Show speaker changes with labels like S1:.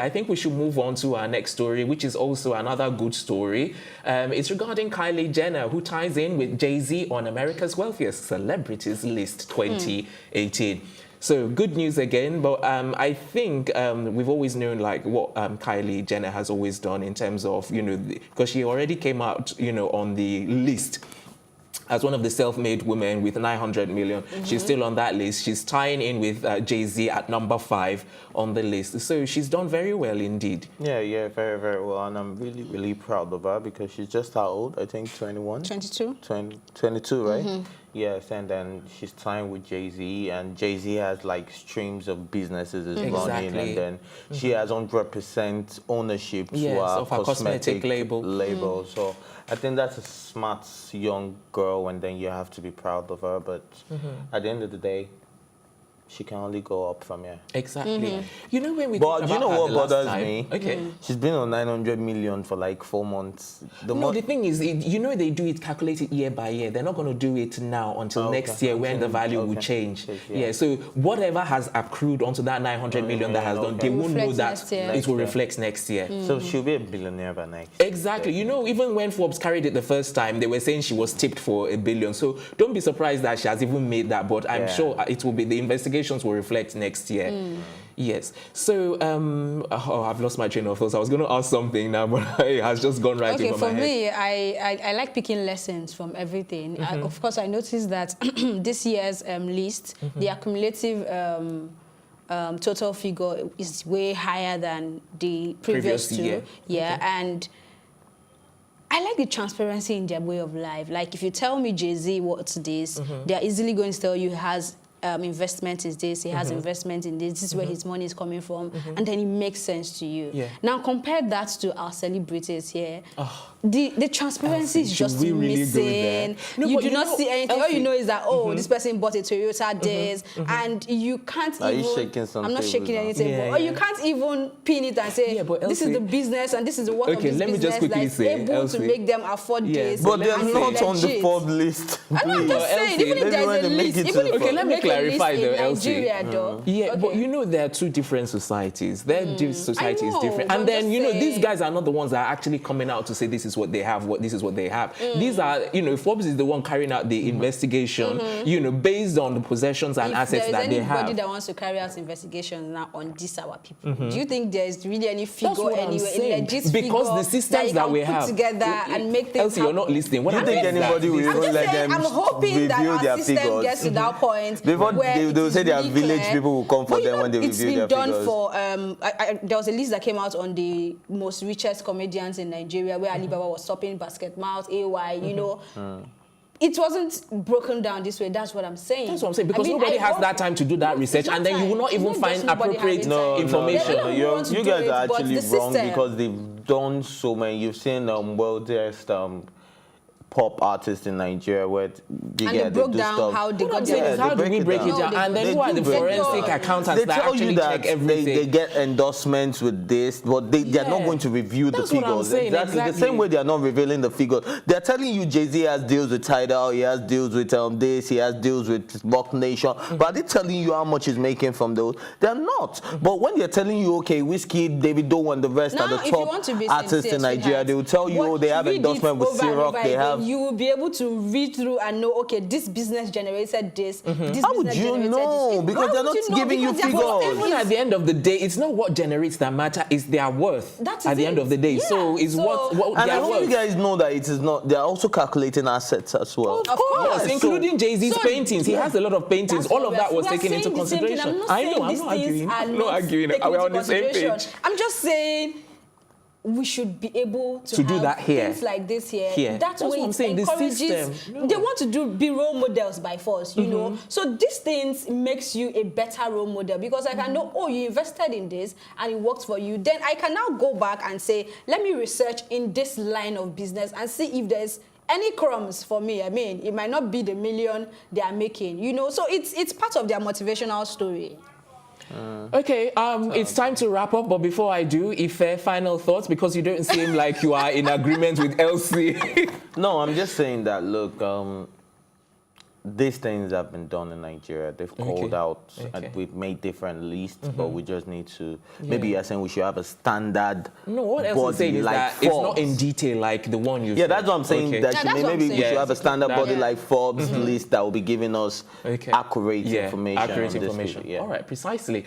S1: I think we should move on to our next story, which is also another good story. It's regarding Kylie Jenner, who ties in with Jay-Z on America's Wealthiest Celebrities list 2018. So good news again, but I think we've always known like what Kylie Jenner has always done in terms of, because she already came out, on the list as one of the self-made women with 900 million. She's still on that list. She's tying in with Jay-Z at number 5 on the list. So she's done very well indeed.
S2: Yeah, very, very well. And I'm really, really proud of her because she's just how old? I think 21?
S3: 22.
S2: 22, right? Yes, and then she's tying with Jay-Z, and Jay-Z has like streams of businesses is running, and then she has 100% ownership to her cosmetic label. So I think that's a smart young girl, and then you have to be proud of her. But at the end of the day, she can only go up from here.
S1: Exactly. You know when we
S2: But you know what bothers
S1: me?
S2: Okay. She's been on 900 million for like 4 months.
S1: The thing is, they do it calculated year by year. They're not going to do it now until next year when the value will change. Yeah, so whatever has accrued onto that 900 million that has done, they won't know that it will reflect next year.
S2: So she'll be a billionaire by next
S1: year. Exactly. Even when Forbes carried it the first time, they were saying she was tipped for $1 billion. So don't be surprised that she has even made that. But I'm sure it will be the investigation will reflect next year. Yes. So, I've lost my train of thought. I was going to ask something now, but it has just gone right over my head.
S3: Okay, for me, I like picking lessons from everything. Of course, I noticed that this year's list, the accumulative total figure is way higher than the previous two. Year. Yeah, and I like the transparency in their way of life. Like, if you tell me Jay-Z what's this, they're easily going to tell you has investment is this, he has investment in this is where his money is coming from, and then it makes sense to you. Now compare that to our celebrities here. The transparency is just missing. You do not see anything. All you know is that, this person bought a Toyota this, and you can't I'm not shaking anything, but you can't even pin it and say, this is the business and this is the work of this
S1: let me
S3: business
S1: just quickly say,
S3: able to make them afford this.
S2: But they're not on the Forbes list.
S3: I'm not just saying, even if there's a list, even if
S1: let me clarify though,
S3: Nigeria, though.
S1: Yeah, but there are two different societies. Their society is different. And then, these guys are not the ones that are actually coming out to say this is what they have, this is what they have. These are, Forbes is the one carrying out the investigation, based on the possessions and assets that they have.
S3: If there's anybody that wants to carry out investigations now on these our people, do you think there's really any figure anywhere,
S1: because the systems that we have
S3: put together and make things
S1: Elsie, you're not listening.
S2: What do you think anybody will even let them
S3: I'm hoping that our system gets to that point where
S2: they'll say their village people will come for them when they review their figures.
S3: It's been done for, there was a list that came out on the most richest comedians in Nigeria where Alibaba was topping Basket Mouth, AY, It wasn't broken down this way. That's what I'm saying.
S1: That's what I'm saying. Because nobody has that time to do that research, and then you will not even find appropriate information.
S2: You guys are actually wrong because they've done so many. You've seen Wealthiest pop artists in Nigeria where
S3: they broke down how they got
S1: it. How do we break it down? And then who are the forensic accountants that actually check everything?
S2: They get endorsements with this, but they are not going to review the figures. Exactly. The same way they are not revealing the figures. They're telling you Jay-Z has deals with Tidal, he has deals with this, he has deals with Rock Nation. But are they telling you how much he's making from those? They're not. But when they're telling you, okay, Whiskey, David Doe, and the rest are the top artists in Nigeria, they will tell you, they have endorsement with C-Rock, they have.
S3: You will be able to read through and know, okay, this business generated this.
S2: How would you know? Because they're not giving you figures.
S1: Even at the end of the day, it's not what generates that matter, it's their worth. At the end of the day. So it's what
S2: and I hope you guys know that it is not. They're also calculating assets as well.
S3: Of course,
S1: including Jay-Z's paintings. He has a lot of paintings. All of that was taken into consideration.
S3: I know, I'm not arguing.
S1: We're on the same page.
S3: I'm just saying, we should be able to
S1: do that here.
S3: Things like this here. That's way it encourages. They want to be role models by force, you know. So these things makes you a better role model because I can know, you invested in this and it worked for you. Then I can now go back and say, let me research in this line of business and see if there's any crumbs for me. I mean, it might not be the million they are making, you know. So it's part of their motivational story.
S1: Okay, it's time to wrap up, but before I do, Ife, final thoughts, because you don't seem like you are in agreement with Elsie.
S2: No, I'm just saying that, look, these things have been done in Nigeria. They've called out, and we've made different lists, but we just need to. Maybe you're saying we should have a standard.
S1: No, what else I'm saying is that it's not in detail like the one you.
S2: Yeah, that's what I'm saying. That maybe we should have a standard body like Forbes list that will be giving us accurate information.
S1: Accurate information. All right, precisely.